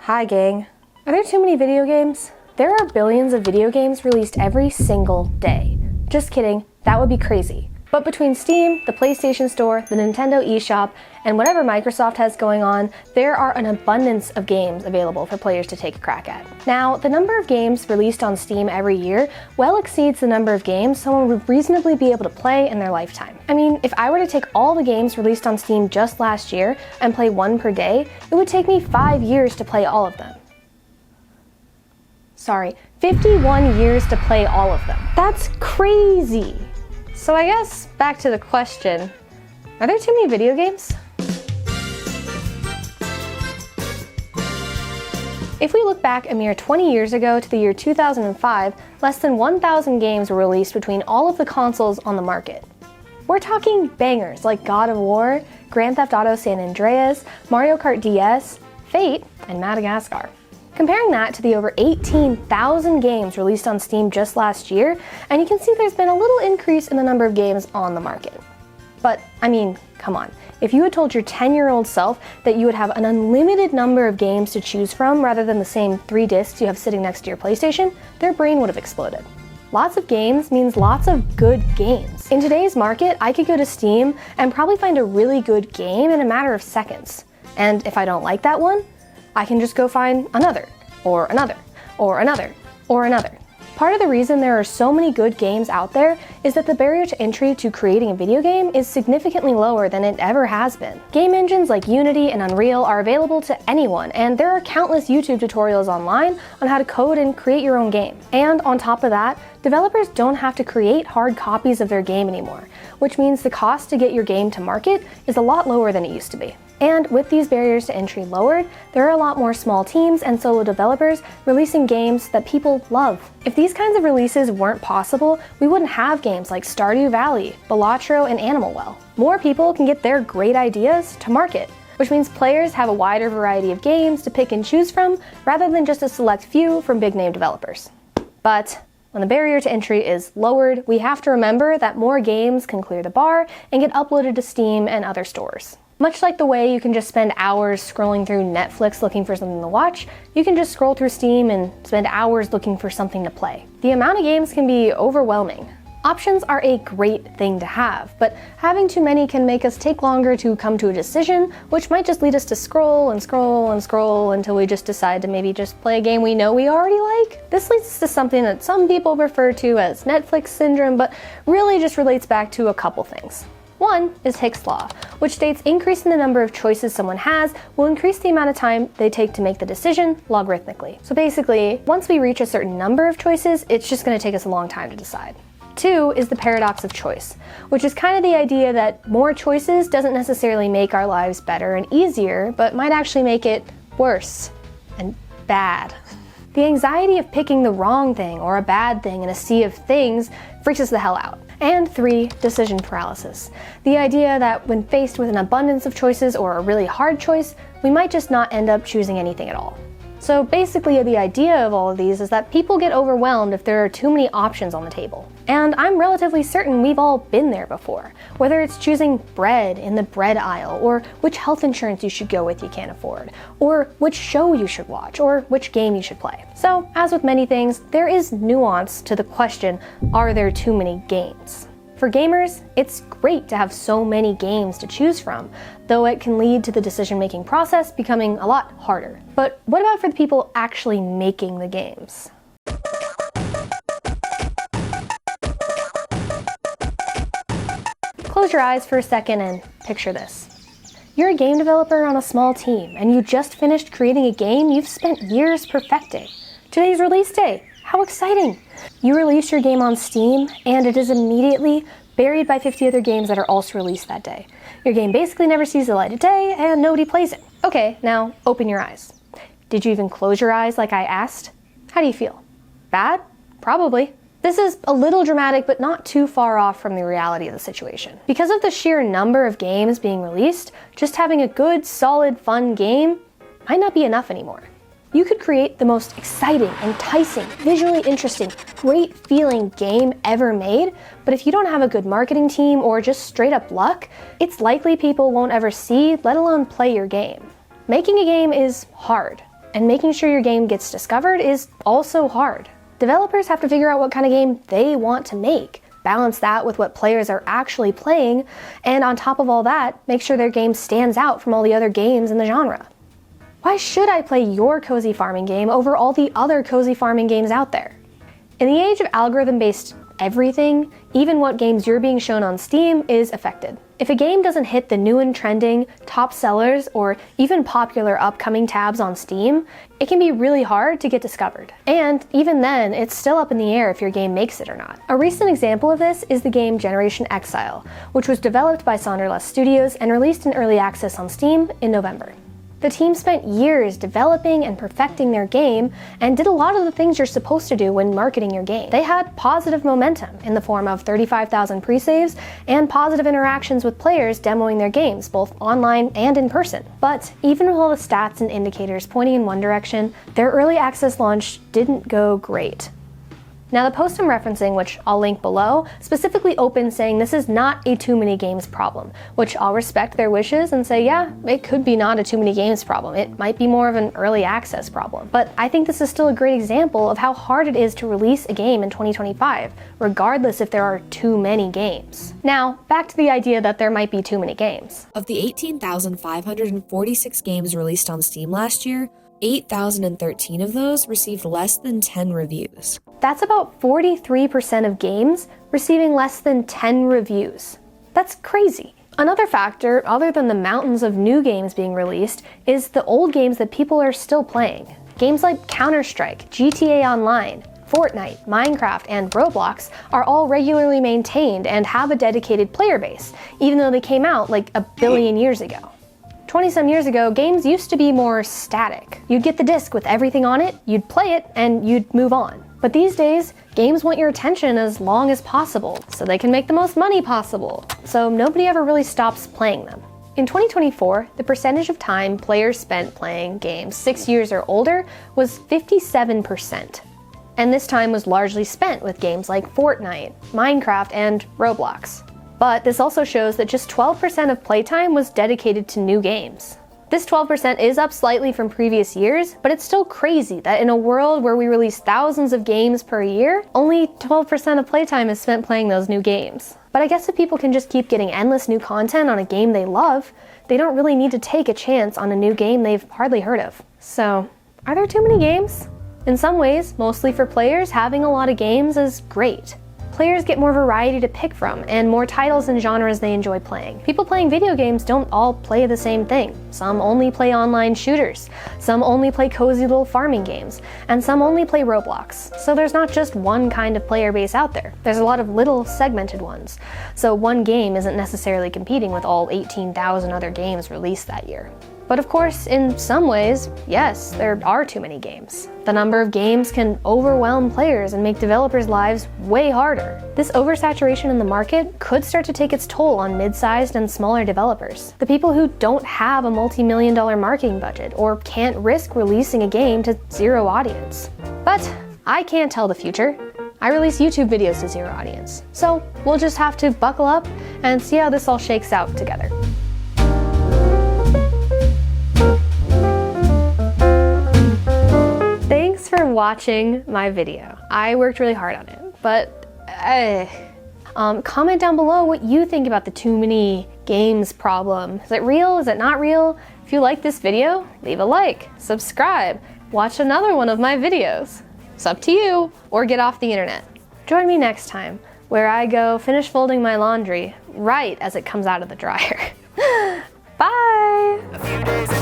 Hi gang. Are there too many video games? There are billions of video games released every single day. Just kidding, that would be crazy. But between Steam, the PlayStation Store, the Nintendo eShop, and whatever Microsoft has going on, there are an abundance of games available for players to take a crack at. Now, the number of games released on Steam every year well exceeds the number of games someone would reasonably be able to play in their lifetime. I mean, if I were to take all the games released on Steam just last year and play one per day, it would take me 5 years to play all of them. Sorry, 51 years to play all of them. That's crazy! So I guess, back to the question, are there too many video games? If we look back a mere 20 years ago to the year 2005, less than 1,000 games were released between all of the consoles on the market. We're talking bangers like God of War, Grand Theft Auto San Andreas, Mario Kart DS, Fate, and Madagascar. Comparing that to the over 18,000 games released on Steam just last year, and you can see there's been a little increase in the number of games on the market. But, I mean, come on. If you had told your 10-year-old self that you would have an unlimited number of games to choose from rather than the same 3 discs you have sitting next to your PlayStation, their brain would have exploded. Lots of games means lots of good games. In today's market, I could go to Steam and probably find a really good game in a matter of seconds. And if I don't like that one, I can just go find another, or another, or another, or another. Part of the reason there are so many good games out there is that the barrier to entry to creating a video game is significantly lower than it ever has been. Game engines like Unity and Unreal are available to anyone, and there are countless YouTube tutorials online on how to code and create your own game. And on top of that, developers don't have to create hard copies of their game anymore, which means the cost to get your game to market is a lot lower than it used to be. And with these barriers to entry lowered, there are a lot more small teams and solo developers releasing games that people love. If these kinds of releases weren't possible, we wouldn't have games like Stardew Valley, Balatro, and Animal Well. More people can get their great ideas to market, which means players have a wider variety of games to pick and choose from rather than just a select few from big-name developers. But when the barrier to entry is lowered, we have to remember that more games can clear the bar and get uploaded to Steam and other stores. Much like the way you can just spend hours scrolling through Netflix looking for something to watch, you can just scroll through Steam and spend hours looking for something to play. The amount of games can be overwhelming. Options are a great thing to have, but having too many can make us take longer to come to a decision, which might just lead us to scroll and scroll and scroll until we just decide to maybe just play a game we know we already like. This leads us to something that some people refer to as Netflix syndrome, but really just relates back to a couple things. One is Hicks' Law, which states increasing the number of choices someone has will increase the amount of time they take to make the decision logarithmically. So basically, once we reach a certain number of choices, it's just going to take us a long time to decide. 2 is the paradox of choice, which is kind of the idea that more choices doesn't necessarily make our lives better and easier, but might actually make it worse and bad. The anxiety of picking the wrong thing or a bad thing in a sea of things freaks us the hell out. And 3, decision paralysis. The idea that when faced with an abundance of choices or a really hard choice, we might just not end up choosing anything at all. So basically the idea of all of these is that people get overwhelmed if there are too many options on the table. And I'm relatively certain we've all been there before, whether it's choosing bread in the bread aisle, or which health insurance you should go with you can't afford, or which show you should watch, or which game you should play. So, as with many things, there is nuance to the question, are there too many games? For gamers, it's great to have so many games to choose from, though it can lead to the decision-making process becoming a lot harder. But what about for the people actually making the games? Close your eyes for a second and picture this. You're a game developer on a small team, and you just finished creating a game you've spent years perfecting. Today's release day. How exciting! You release your game on Steam, and it is immediately buried by 50 other games that are also released that day. Your game basically never sees the light of day, and nobody plays it. Okay, now open your eyes. Did you even close your eyes like I asked? How do you feel? Bad? Probably. This is a little dramatic, but not too far off from the reality of the situation. Because of the sheer number of games being released, just having a good, solid, fun game might not be enough anymore. You could create the most exciting, enticing, visually interesting, great feeling game ever made, but if you don't have a good marketing team or just straight up luck, it's likely people won't ever see, let alone play your game. Making a game is hard. And making sure your game gets discovered is also hard. Developers have to figure out what kind of game they want to make, balance that with what players are actually playing, and on top of all that, make sure their game stands out from all the other games in the genre. Why should I play your cozy farming game over all the other cozy farming games out there? In the age of algorithm-based everything, even what games you're being shown on Steam is affected. If a game doesn't hit the new and trending, top sellers, or even popular upcoming tabs on Steam, it can be really hard to get discovered. And even then, it's still up in the air if your game makes it or not. A recent example of this is the game Generation Exile, which was developed by Sonderlust Studios and released in early access on Steam in November. The team spent years developing and perfecting their game and did a lot of the things you're supposed to do when marketing your game. They had positive momentum in the form of 35,000 pre-saves and positive interactions with players demoing their games, both online and in person. But even with all the stats and indicators pointing in one direction, their early access launch didn't go great. Now the post I'm referencing, which I'll link below, specifically opens saying this is not a too many games problem, which I'll respect their wishes and say, yeah, it could be not a too many games problem. It might be more of an early access problem. But I think this is still a great example of how hard it is to release a game in 2025, regardless if there are too many games. Now, back to the idea that there might be too many games. Of the 18,546 games released on Steam last year, 8,013 of those received less than 10 reviews. That's about 43% of games receiving less than 10 reviews. That's crazy. Another factor, other than the mountains of new games being released, is the old games that people are still playing. Games like Counter-Strike, GTA Online, Fortnite, Minecraft, and Roblox are all regularly maintained and have a dedicated player base, even though they came out like a billion years ago. 20-some years ago, games used to be more static. You'd get the disc with everything on it, you'd play it, and you'd move on. But these days, games want your attention as long as possible, so they can make the most money possible. So nobody ever really stops playing them. In 2024, the percentage of time players spent playing games 6 years or older was 57%. And this time was largely spent with games like Fortnite, Minecraft, and Roblox. But this also shows that just 12% of playtime was dedicated to new games. This 12% is up slightly from previous years, but it's still crazy that in a world where we release thousands of games per year, only 12% of playtime is spent playing those new games. But I guess if people can just keep getting endless new content on a game they love, they don't really need to take a chance on a new game they've hardly heard of. So, are there too many games? In some ways, mostly for players, having a lot of games is great. Players get more variety to pick from and more titles and genres they enjoy playing. People playing video games don't all play the same thing. Some only play online shooters, some only play cozy little farming games, and some only play Roblox. So there's not just one kind of player base out there. There's a lot of little segmented ones. So one game isn't necessarily competing with all 18,000 other games released that year. But of course, in some ways, yes, there are too many games. The number of games can overwhelm players and make developers' lives way harder. This oversaturation in the market could start to take its toll on mid-sized and smaller developers. The people who don't have a multi-million-dollar marketing budget or can't risk releasing a game to zero audience. But I can't tell the future. I release YouTube videos to zero audience. So we'll just have to buckle up and see how this all shakes out together. Thanks for watching my video. I worked really hard on it, but comment down below what you think about the too many games problem. Is it real? Is it not real? If you like this video, leave a like, subscribe, watch another one of my videos. It's up to you, or get off the internet. Join me next time, where I go finish folding my laundry right as it comes out of the dryer. Bye!